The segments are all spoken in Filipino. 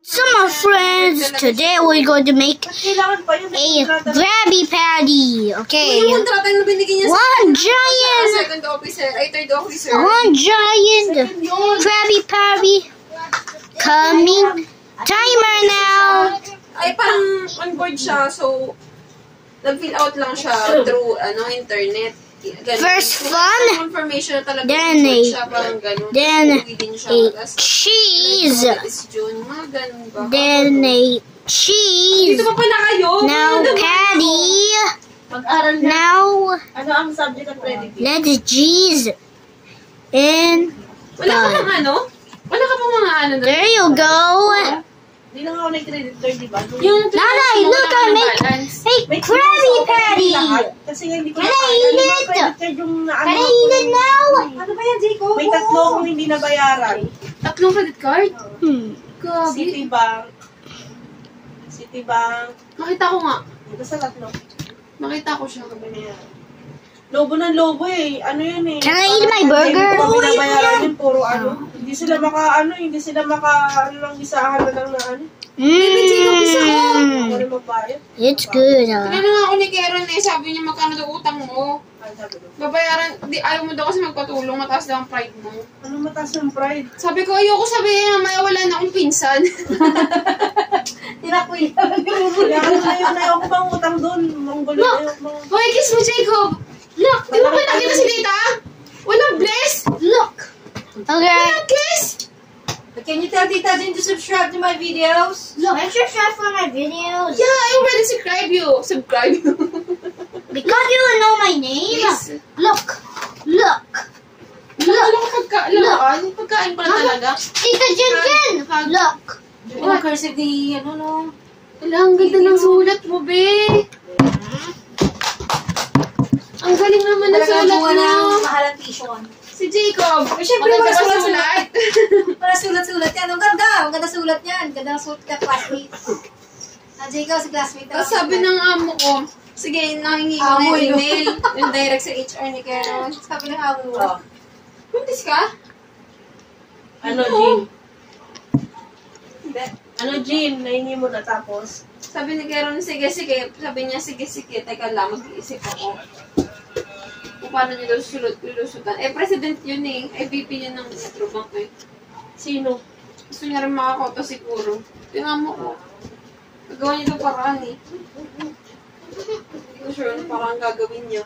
So my friends, today we're going to make a Krabby Patty. Okay. One giant Krabby Patty coming. Timer now. Ay, parang on board siya. So, nag-fill out lang siya through internet. First fun, then a cheese, then a cheese, now patty, now let's cheese in bun. There you go. Nanay, look, I make a Krabby Patty. Can I eat it? Can I eat it now? Ano ba yan, Jacob? May tatlong hindi nabayaran. Tatlong credit card? Citibank. Makita ko nga. Basta tatlo. Makita ko siya. Lobo ng lobo eh. Ano yun eh. Can I eat my burger? Hindi nabayaran yun, puro Hindi sila maka lang isahan na lang na It's good. Tinanong nga ako ni Karen sabi niya magkano daw utang mo. Babayaran, ayaw mo daw kasi magpatulong, mataas daw ang pride mo. Ano mataas ang pride? Sabi ko, ayoko sabihin na may wala na akong pinsan. Tinakuya lang yung ayaw ko bang utang doon. Manggulo na yung mga... Hoy, kiss mo, Jacob! Look, di ba nakita si Tita? Walang bless? Look! Okay. Walang kiss! Can you tell Tita Jane to subscribe to my videos? Look, I subscribe for my videos. Yeah, I already subscribe you. Because you know my name. Yes. Look. Pagkain pala talaga. Tita Jen. Look. Cursive ni, Wala, ang ganda ng sulat mo, be. Ang galing naman ng sulat mo. Mahalang t-shirt. Si Jacob. Siyempre, maganda sulat. Para sulat-sulat yan. Ang ganda sulat yan. Ganda ng sulat ka, classmates. Jacob, si classmate. Tapos sabi ng amo ko, sige, nahingi ko na yung email. Yung direct sa HR ni Karen. Sabi ng amo mo. Puntis ka? Jean? Hindi. Jean? Nahingi mo na tapos? Sabi ni Karen, sige. Sabi niya, sige. Teka lang, mag-iisip ako. Kung paano niya daw lulusutan. President yun eh. VP yun ng Metrobank eh. Sino? Gusto niya rin makakoto siguro. Tingnan mo ko. Gagawa niya daw paraan eh. Hindi ko sure ano paraan gagawin niya.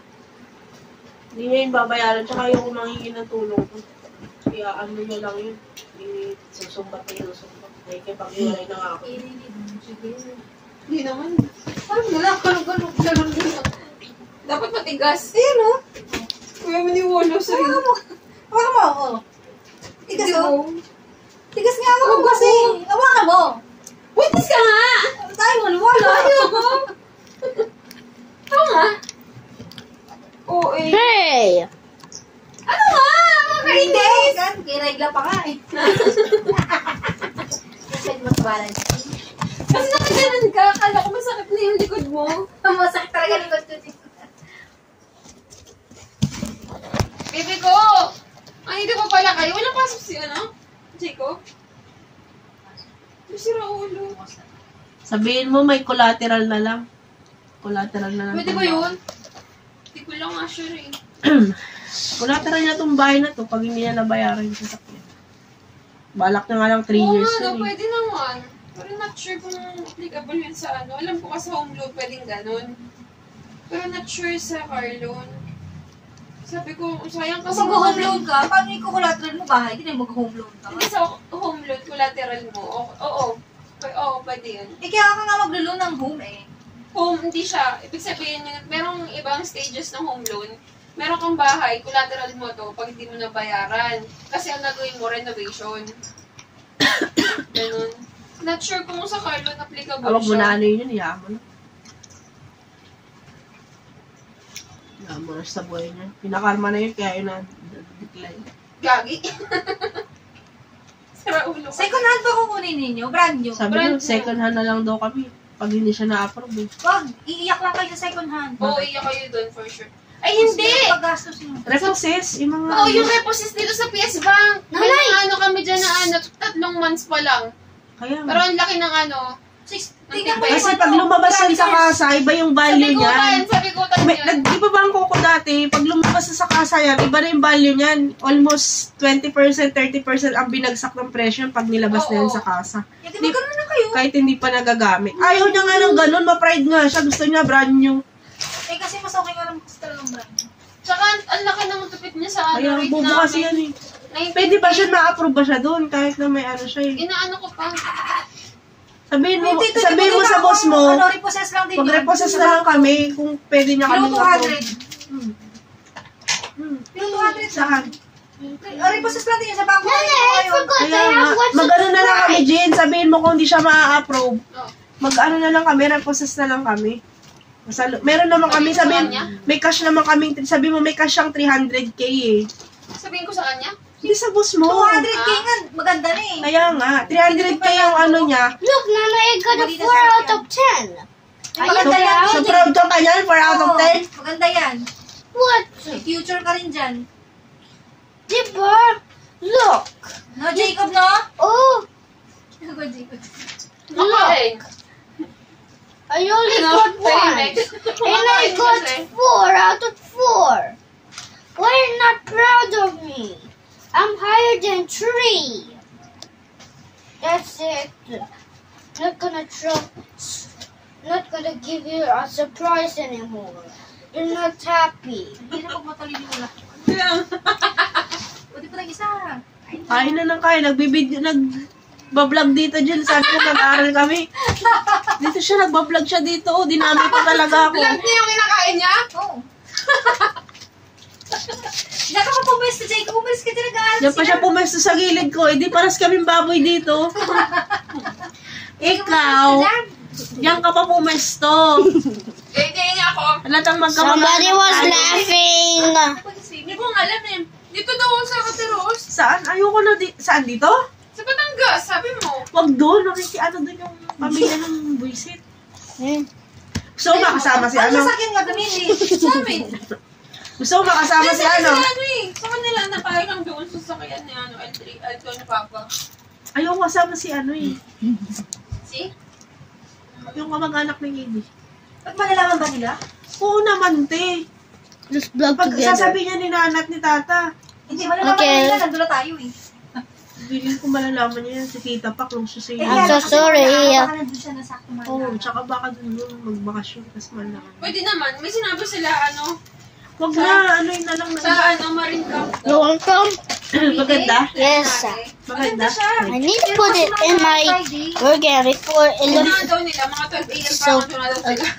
Hindi niya yung babayaran. Tsaka yung mangingi ng tulong ko. Kaya niya lang yun. Susumbat. Nakikipag-iwalay na nga ako. Hindi naman. Parang wala. Ganun. Dapat matigas. Ayan o. Kuya maniwala sa'yo. Hawakan mo ako. Tigas o. Tigas nga ako kasi. Hawakan mo. Puntis ka nga! Tayo maniwala. Ayoko. Ito nga. Oo eh. Hey! Ano nga? Makakainis! Kaya regla pa nga eh. Kasi mas-balance. Kasi nakaganan ka. Akala ko masakit na yung likod mo. Masakit talaga likod ko. Baby ko! Ay, hindi pa pala kayo. Walang pasok si Jacob? Sira ulo. Sabihin mo may collateral na lang. Pwede ba yun? Hindi ko lang sure eh. Collateral na itong bahay na to pag hindi na nabayaran yung sasakyan. Balak na nga lang 3 years na pwede naman. Pero not sure kung applicable yun sa Alam ko kasi home loan pwedeng ganun. Pero not sure sa car loan. Sabi ko, sayang kasi kung home loan ka, paano yung collateral mo bahay? Hindi na mag-home loan ka. Hindi sa home loan, collateral mo. Oo, pwede yun. Kaya ka nga mag-loan ng home eh. Home, hindi siya. Ibig sabihin, merong ibang stages ng home loan. Meron kang bahay, collateral mo to pag hindi mo nabayaran. Kasi ang nagawin mo, renovation. Ganun. Not sure kung sa car loan applicable siya. Awag mo na yun, iyaman. Namuras sa buhay niya. Pinakarma na yun, kaya yun na-decline. Gagi. Sira ulo ka. Second hand ba kukunin ninyo? Brand new? Sabi nyo, second hand na lang daw kami. Pag hindi siya na-approve eh. Wag, iiyak lang kayo sa second hand. Oo, iiyak kayo doon for sure. Ay, hindi! Paggastos nyo. Repossess, yung mga... Oo, yung repossess dito sa PS Bank. May mga kami dyan na 3 months pa lang. Kaya Pero ang laki ng ano, Tingnan mo kasi pag lumabas yan sa kasa, iba yung value niyan. Sabi ko yan. Di ba ba ang Coco dati, pag lumabas sa kasa yan, iba na yung value niyan. Almost 20%, 30% ang binagsak ng presyo pag nilabas na yan sa kasa. Di ba gano'n na kayo? Kahit hindi pa nagagamit. Ayaw niya nga ng ganun, ma-pride nga siya. Gusto niya brand new. Eh kasi mas okay nga naman gusto ng brand. Tsaka ang laki ng tupit niya sa Kaya rate bubo kasi yan eh. 19. Pwede ba siya ma-approve ba siya doon? Kahit na may ano siya eh. Inaano ko pa. Sabihin mo sa boss mo, Ano, repossess lang din yun. pag-repossess na lang kami kung pwede niya kami Kilo 200. Kilo 200 Saan? Repossess lang din yun sa bangko. Nana, I forgot Kaya I nga, have what's mag-ano na lang kami, Jean. Sabihin mo kung hindi siya ma-approve. Oh. Mag-ano na lang kami, repossess na lang kami. Meron naman kami, sabihin, may cash naman kami, sabihin mo may cash siyang 300k eh. Sabihin ko sa kanya. Hindi sa boss mo. 200k nga, maganda na eh. Kaya nga, 300k yung ano niya. Look, Nana, I got a 4 out of 10. Ay, maganda yan. So proud ka yan, 4 out of 10? Maganda yan. What? May future ka rin dyan. Diba? Look. No, Jacob, no? Oh, Ako, Jacob. Okay. I only No, got 1. tahimik. And I got 4 out of 4. Why are you not proud of me? I'm higher than 3. That's it. Not gonna give you a surprise anymore. You're not happy. Hindi na pag matalino wala. Kaya, Pwede pa lang isa. Kain na ng kain, nagbablog dito dyan. Sabi ko nag-aaral kami. Dito siya, nagbablog siya dito. Oh, dinami pa talaga ako. vlog niya yung kinakain niya? Oo. Hindi ka pa pumesto, Jacob. Umalis ka dyan, nag-aaral Diyan pa siya pumesto sa gilid ko. Hindi paras kaming baboy dito. Ikaw, diyan ka pa pumesto. Hindi niya ako. Halatang Somebody was laughing. Hindi ko alam eh. Dito daw sa Kateros. Saan? Ayoko na saan dito? Sa Batangas, sabi mo. Wag doon. Ano doon yung pamilya ng buisit. Gusto mo makasama si ano? Sa akin nga kami eh. Sa amin. Gusto mo makasama si ano? Sa kanila, napayag lang doon sa sakyan ni ano, L2 ni Papa. Ayoko kasama si ano eh. See? Yung kamag-anak ng Idi. Ba't malalaman ba nila? Oo naman, te. Let's vlog Pag together. sasabihin niya ni Nana at ni Tata, Hindi, malalaman Okay. nila. Nandun na tayo eh. bilin ko malalaman niya yan si Tita pa close siya sa iyo. I'm so sorry. Baka nandun siya na sakto man. Oo, tsaka baka doon magbakasyon kasi malaki. Pwede naman. May sinabi sila, ano, Wag na, ano yun na lang sa na. ano, Marine Camp. You want some? Maganda? Yes. Maganda? I need to put it in my burger before it Ano looks daw nila, mga 12 a.m. so. pa na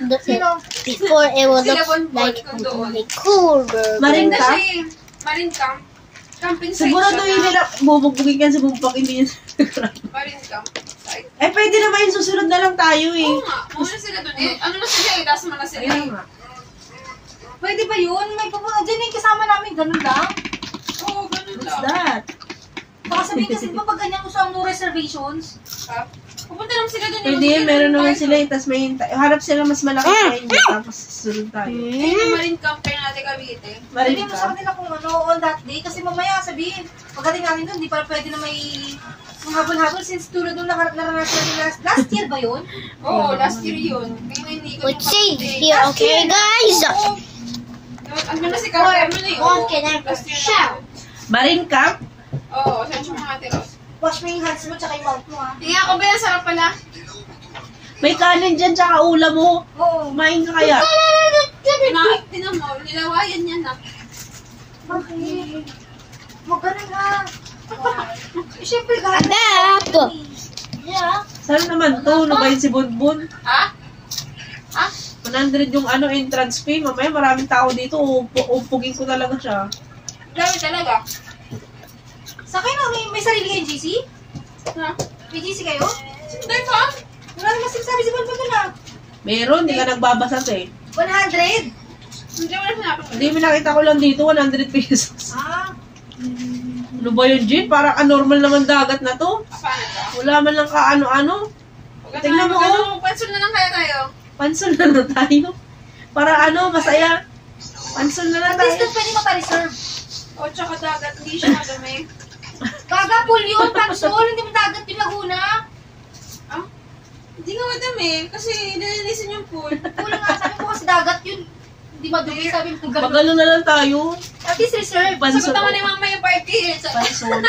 daw sila. Before it will Sila look Bonbon like kung doon. a cool burger. Maring Maganda ka? siya eh. Marine Camp. Camping site Siguro siya doon na. nila, bubugbugin ka sa bumpak, hindi niya Marine Camp site. Eh, pwede naman yung susunod na lang tayo eh. Oo nga, muna sila doon eh. Ano na sila eh, taas mo na sila eh. Pwede ba yun? May pupunta dyan yung kasama namin. Ganun lang. Oo, ganun What's lang. that? Baka sabihin kasi di ba pag ganyan gusto ang no reservations? Ha? Pupunta lang sila doon. Pwede yun, meron naman sila eh. Tapos may harap sila mas malaki sa inyo. Tapos susunod tayo. Ayun yung Marine Camp kayo natin Cavite. Marin Sabihin mo sa ka? kanila kung ano on that day. Kasi mamaya sabihin, pagdating natin doon, di pa pwede na may mga habol-habol since tulad nung naranasan nila last year ba yun? Oo, last year yun. Kaya hindi ko Let's see here, okay, guys? Ano na si Kaya? Ano na yun? One can I Last year shout? na. Marin ka? Oo, saan siya mga tiros? Wash mo yung hands mo tsaka yung mouth mo ha. Tingnan ako ba yan? Sarap pala. May kanin dyan, tsaka ulam mo. Oo. Kumain ka kaya? Tinan mo, nilawayan yan na. Bakit? Huwag ganun ha. Siyempre kahit Back. Yeah. Saan naman to? Ano ba yun si Bunbun? Ha? Ha? 100 yung ano entrance fee. Mamaya maraming tao dito. Upugin ko talaga siya. Dami talaga. Sa kayo na, may sarili kayong GC? Ha? May GC kayo? Hindi pa? Wala naman sinasabi si Bonbon doon ha. Meron, hindi ka nagbabasat eh. 100? Hindi mo na sinabi. Hindi mo nakita ko lang dito, 100 pesos. Ah. Ano ba yun, Jean? Parang anormal naman dagat na to. Paano ka? Wala man lang kaano-ano. Tingnan mo, oh. Pansul na lang kaya tayo. Pansol na na tayo. Para ano, masaya. Pansol na lang At least tayo. doon pwede mapa-reserve. O, tsaka dagat. Hindi siya madumi. Gaga, pool yun, pansol. Hindi mo dagat yung Laguna. Hindi nga madami, kasi nililisin yung pool. Kulang nga, sabi ko kasi dagat yun. Hindi madumi, sabi mo gano'n. Magano na lang tayo. At least reserve. Sagot naman ni mama yung party. Pansol.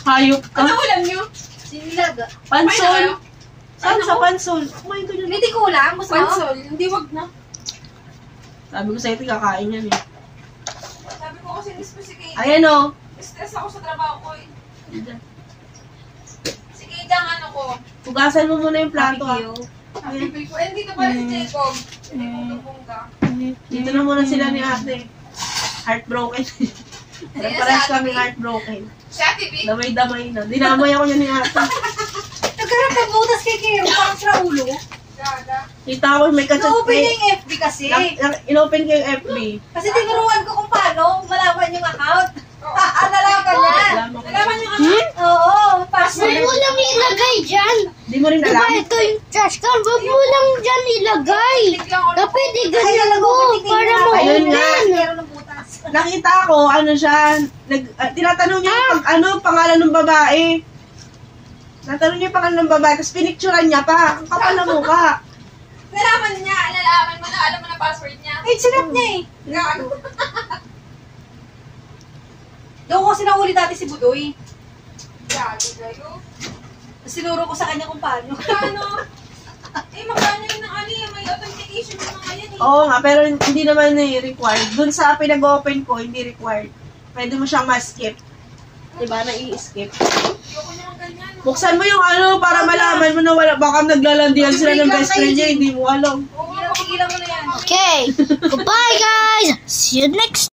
Hayop ka. Ano ulam nyo? Sinilaga. Pansol. Saan sa pansol? Kumain ko dyan. Hindi kulang, gusto mo? Pansol. Hindi, wag na. Sabi ko sa'yo, kakain yan eh. Sabi ko kasi miss ko si Kate. Ayan o. Stress ako sa trabaho ko eh. Si Kate ang ano ko. Hugasan mo muna yung plato ah. Bibig ko. Eh, dito pala si Jacob. Hindi ko gabungga. Dito na muna sila ni ate. Heartbroken. Parehas kami heartbroken. Si Ate B. Damay-damay na. Dinamay ako niya ni ate. Nagkaroon ng butas kay Kiro, parang sa ulo. Gaga. Kita ko may kachat Na-open niya yung FB kasi. In-open ko yung FB. Kasi tinuruan ko kung paano malaman yung account. Nalaman niya. Nalaman yung ano? Oo, password. Huwag mo lang ilagay dyan. Di mo rin Diba alam? ito yung trash can? Huwag mo lang dyan ilagay. Biglang ako. Dapat ganyan mo para Ayun nga. Meron ng butas. Nakita ko, ano siya, tinatanong niya yung pangalan ng babae. Natanong niya yung pangalan ng babae, tapos pinicturean niya pa. Ang kapal na mukha. Nalaman niya. Nalaman mo na. Alam mo na password niya. Eh, sinap niya eh. Gago. Doon ko kasi nahuli dati si Budoy. Gago kayo. Sinuro ko sa kanya kung paano. Ano? Eh, magkano yun ng ano yung may authentication ng mga yan eh. Oo nga, pero hindi naman required. Dun sa pinag-open ko, hindi required. Pwede mo siyang ma-skip. Diba, na-i-skip. Ayoko naman ganyan. Buksan mo yung ano, para malaman mo na wala, baka naglalandian sila ng best friend niya, hindi mo alam. Oo nga, pakigilan mo na yan. Okay. Goodbye, guys. See you next